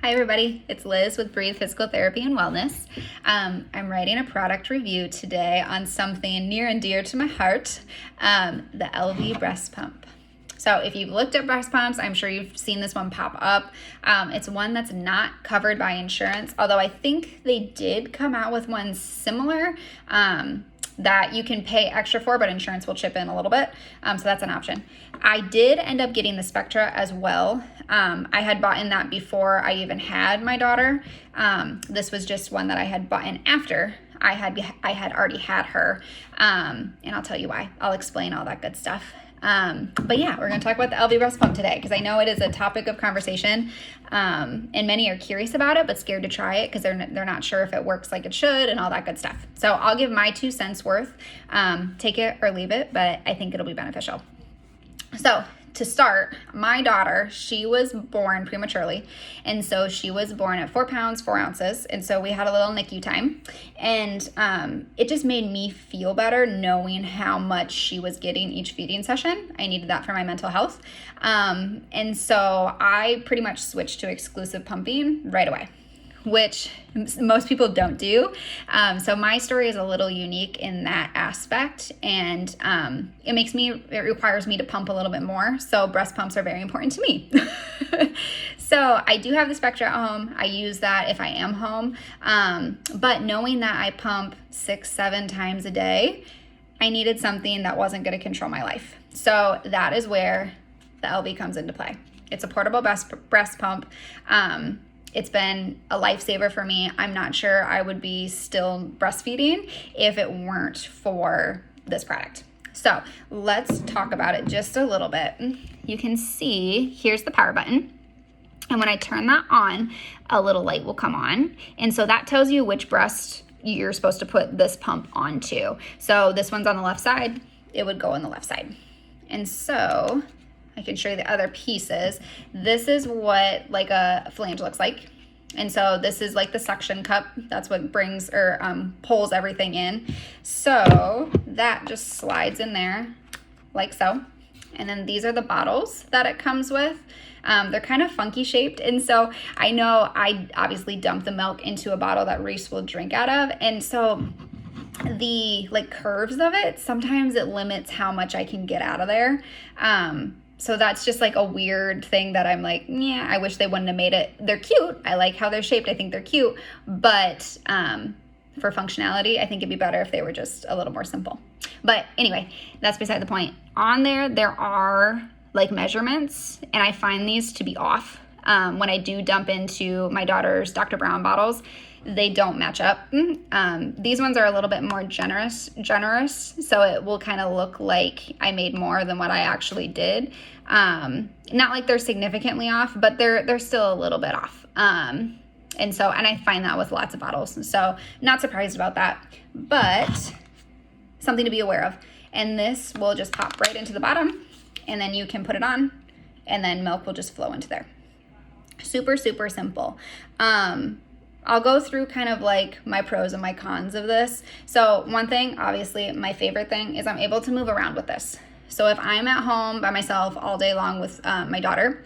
Hi everybody, it's Liz with Breathe Physical Therapy and Wellness. I'm writing a product review today on something near and dear to my heart, the Elvie breast pump. So if you've looked at breast pumps, I'm sure you've seen this one pop up. It's one that's not covered by insurance, although I think they did come out with one similar that you can pay extra for, but insurance will chip in a little bit. So that's an option. I did end up getting the Spectra as well. I had bought in that before I even had my daughter. This was just one that I had bought in after I had already had her. And I'll tell you why. I'll explain all that good stuff. But yeah, we're going to talk about the Elvie breast pump today because I know it is a topic of conversation, and many are curious about it but scared to try it because they're not sure if it works like it should and all that good stuff. So I'll give my 2 cents worth. Take it or leave it, but I think it'll be beneficial. So to start, my daughter, she was born prematurely, and so she was born at 4 pounds 4 ounces, and so we had a little NICU time, and it just made me feel better knowing how much she was getting each feeding session. I needed that for my mental health, and so I pretty much switched to exclusive pumping right away, which most people don't do. So my story is a little unique in that aspect, and it requires me to pump a little bit more. So breast pumps are very important to me. So I do have the Spectra at home. I use that if I am home. But knowing that I pump 6-7 times a day, I needed something that wasn't going to control my life. So that is where the Elvie comes into play. It's a portable breast pump. It's been a lifesaver for me. I'm not sure I would be still breastfeeding if it weren't for this product. So let's talk about it just a little bit. You can see, here's the power button. And when I turn that on, a little light will come on. And so that tells you which breast you're supposed to put this pump onto. So this one's on the left side, it would go on the left side. And so I can show you the other pieces. This is what like a flange looks like. And so this is like the suction cup. That's what brings or pulls everything in. So that just slides in there like so. And then these are the bottles that it comes with. They're kind of funky shaped. And so I know I obviously dump the milk into a bottle that Reese will drink out of. And so the like curves of it, sometimes it limits how much I can get out of there. So that's just like a weird thing that I'm like, yeah, I wish they wouldn't have made it. They're cute. I like how they're shaped. I think they're cute. But for functionality, I think it'd be better if they were just a little more simple. But anyway, that's beside the point. On there are like measurements, and I find these to be off. When I do dump into my daughter's Dr. Brown bottles, they don't match up. These ones are a little bit more generous, so it will kind of look like I made more than what I actually did. Not like they're significantly off, but they're still a little bit off. And I find that with lots of bottles, so not surprised about that, but something to be aware of. And this will just pop right into the bottom, and then you can put it on, and then milk will just flow into there. Super, super simple. I'll go through kind of like my pros and my cons of this. So one thing, obviously my favorite thing, is I'm able to move around with this. So if I'm at home by myself all day long with my daughter,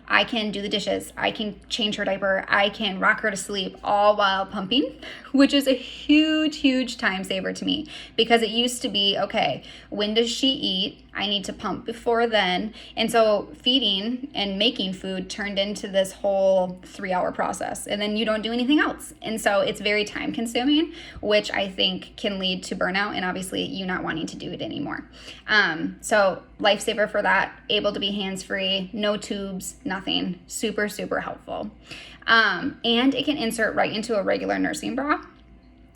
I can do the dishes, I can change her diaper, I can rock her to sleep all while pumping, which is a huge, huge time saver to me, because it used to be, okay, when does she eat? I need to pump before then. And so feeding and making food turned into this whole 3-hour process, and then you don't do anything else. And so it's very time consuming, which I think can lead to burnout and obviously you not wanting to do it anymore. So lifesaver for that, able to be hands-free, no tubes, nothing, super, super helpful. And it can insert right into a regular nursing bra.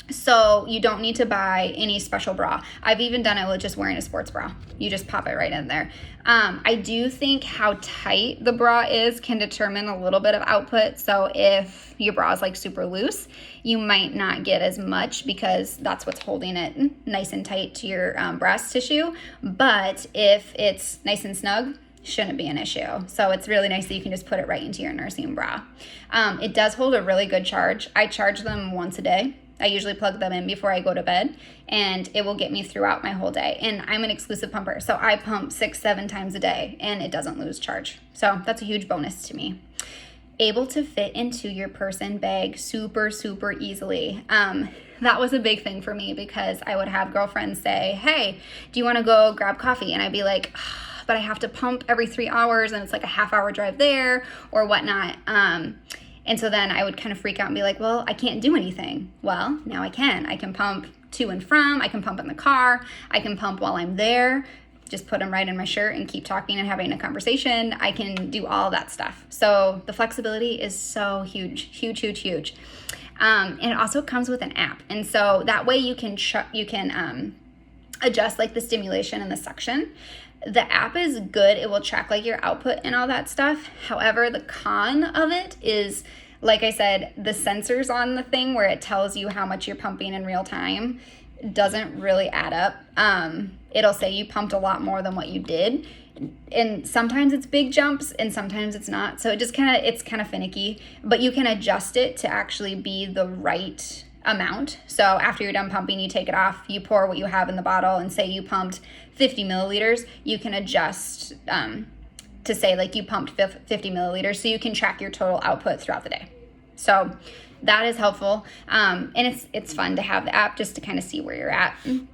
So you don't need to buy any special bra. I've even done it with just wearing a sports bra. You just pop it right in there. I do think how tight the bra is can determine a little bit of output. So if your bra is like super loose, you might not get as much because that's what's holding it nice and tight to your breast tissue. But if it's nice and snug, shouldn't be an issue. So it's really nice that you can just put it right into your nursing bra. It does hold a really good charge. I charge them once a day. I usually plug them in before I go to bed, and it will get me throughout my whole day. And I'm an exclusive pumper, so I pump 6-7 times a day, and it doesn't lose charge. So that's a huge bonus to me. able to fit into your person bag super, super easily. That was a big thing for me because I would have girlfriends say, hey, do you want to go grab coffee? And I'd be like, but I have to pump every 3 hours and it's like a half-hour drive there or whatnot. And so then I would kind of freak out and be like, well, I can't do anything. Well, now I can. I can pump to and from. I can pump in the car. I can pump while I'm there. Just put them right in my shirt and keep talking and having a conversation. I can do all that stuff. So the flexibility is so huge, huge, huge, huge. And it also comes with an app. And so that way you can adjust like the stimulation and the suction. The app is good. It will track like your output and all that stuff. However, the con of it is, like I said, the sensors on the thing where it tells you how much you're pumping in real time doesn't really add up. It'll say you pumped a lot more than what you did. And sometimes it's big jumps and sometimes it's not. So it's kind of finicky, but you can adjust it to actually be the right amount. So after you're done pumping, you take it off, you pour what you have in the bottle, and say you pumped 50 milliliters, you can adjust to say like you pumped 50 milliliters, so you can track your total output throughout the day. So that is helpful. And it's fun to have the app just to kind of see where you're at and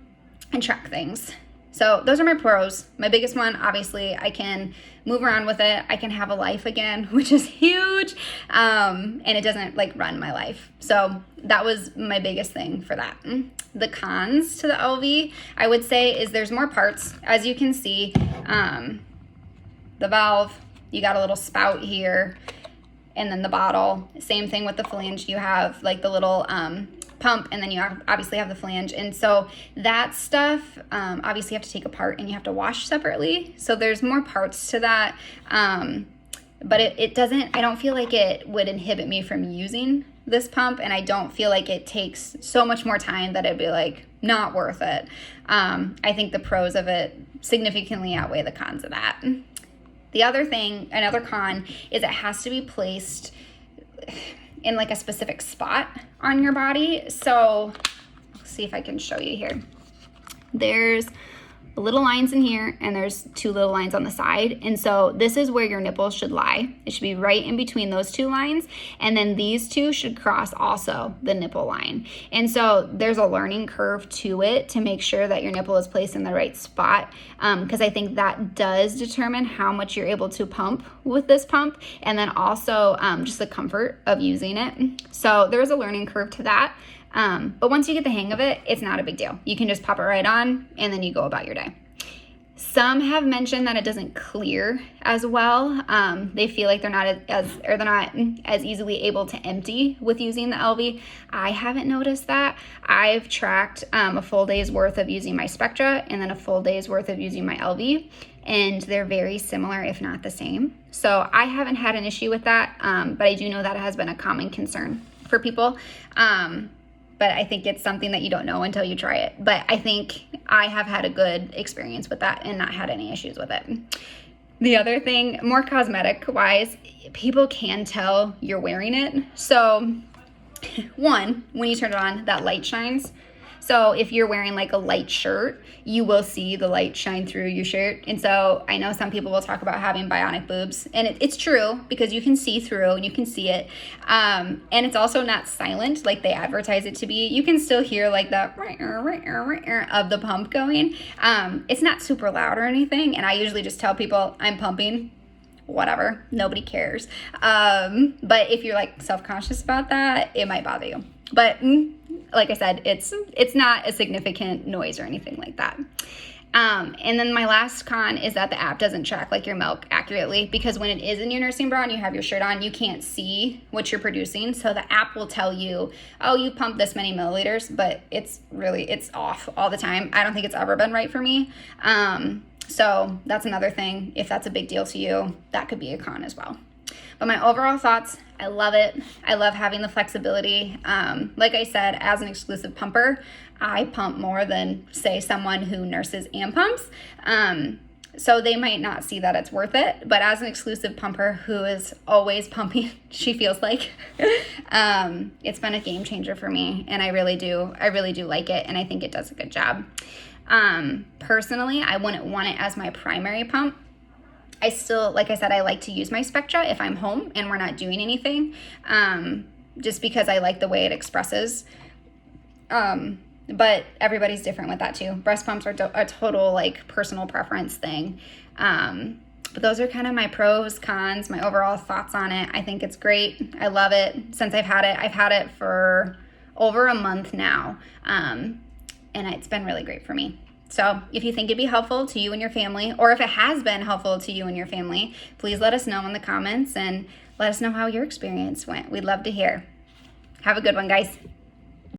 track things. So those are my pros. My biggest one, obviously, I can move around with it. I can have a life again, which is huge. And it doesn't like run my life. So that was my biggest thing for that. The cons to the Elvie, I would say, is there's more parts. As you can see, the valve, you got a little spout here, and then the bottle. Same thing with the flange. You have like the little pump, and then you obviously have the flange. And so that stuff, obviously you have to take apart and you have to wash separately. So there's more parts to that. But it doesn't, I don't feel like it would inhibit me from using this pump. And I don't feel like it takes so much more time that it'd be like not worth it. I think the pros of it significantly outweigh the cons of that. The other thing, another con, is it has to be placed in like a specific spot on your body. So let's see if I can show you here. There's little lines in here and there's 2 little lines on the side. And so this is where your nipples should lie. It should be right in between those 2 lines. And then these 2 should cross also the nipple line. And so there's a learning curve to it to make sure that your nipple is placed in the right spot. Because I think that does determine how much you're able to pump with this pump. And then also just the comfort of using it. So there is a learning curve to that. But once you get the hang of it, it's not a big deal. You can just pop it right on and then you go about your day. Some have mentioned that it doesn't clear as well. They feel like they're not as easily able to empty with using the Elvie. I haven't noticed that. I've tracked a full day's worth of using my Spectra and then a full day's worth of using my Elvie, and they're very similar, if not the same. So I haven't had an issue with that, but I do know that it has been a common concern for people. But I think it's something that you don't know until you try it. But I think I have had a good experience with that and not had any issues with it. The other thing, more cosmetic wise, people can tell you're wearing it. So one, when you turn it on, that light shines. So if you're wearing like a light shirt, you will see the light shine through your shirt. And so I know some people will talk about having bionic boobs, and it's true because you can see through and you can see it. And it's also not silent like they advertise it to be. You can still hear like the of the pump going. It's not super loud or anything. And I usually just tell people I'm pumping. Whatever, nobody cares. But if you're like self-conscious about that, it might bother you. But like I said, it's not a significant noise or anything like that. And then my last con is that the app doesn't track like your milk accurately, because when it is in your nursing bra and you have your shirt on, you can't see what you're producing. So the app will tell you, oh, you pumped this many milliliters, but it's off all the time. I don't think it's ever been right for me. So that's another thing. If that's a big deal to you, that could be a con as well. But my overall thoughts, I love it. I love having the flexibility. Like I said, as an exclusive pumper, I pump more than, say, someone who nurses and pumps. So they might not see that it's worth it. But as an exclusive pumper who is always pumping, she feels like, it's been a game changer for me. And I really do like it. And I think it does a good job. Personally, I wouldn't want it as my primary pump. I still, like I said, I like to use my Spectra if I'm home and we're not doing anything, just because I like the way it expresses. But everybody's different with that too. Breast pumps are a total like personal preference thing. But those are kind of my pros, cons, my overall thoughts on it. I think it's great. I love it. Since I've had it for over a month now. And it's been really great for me. So if you think it'd be helpful to you and your family, or if it has been helpful to you and your family, please let us know in the comments and let us know how your experience went. We'd love to hear. Have a good one, guys.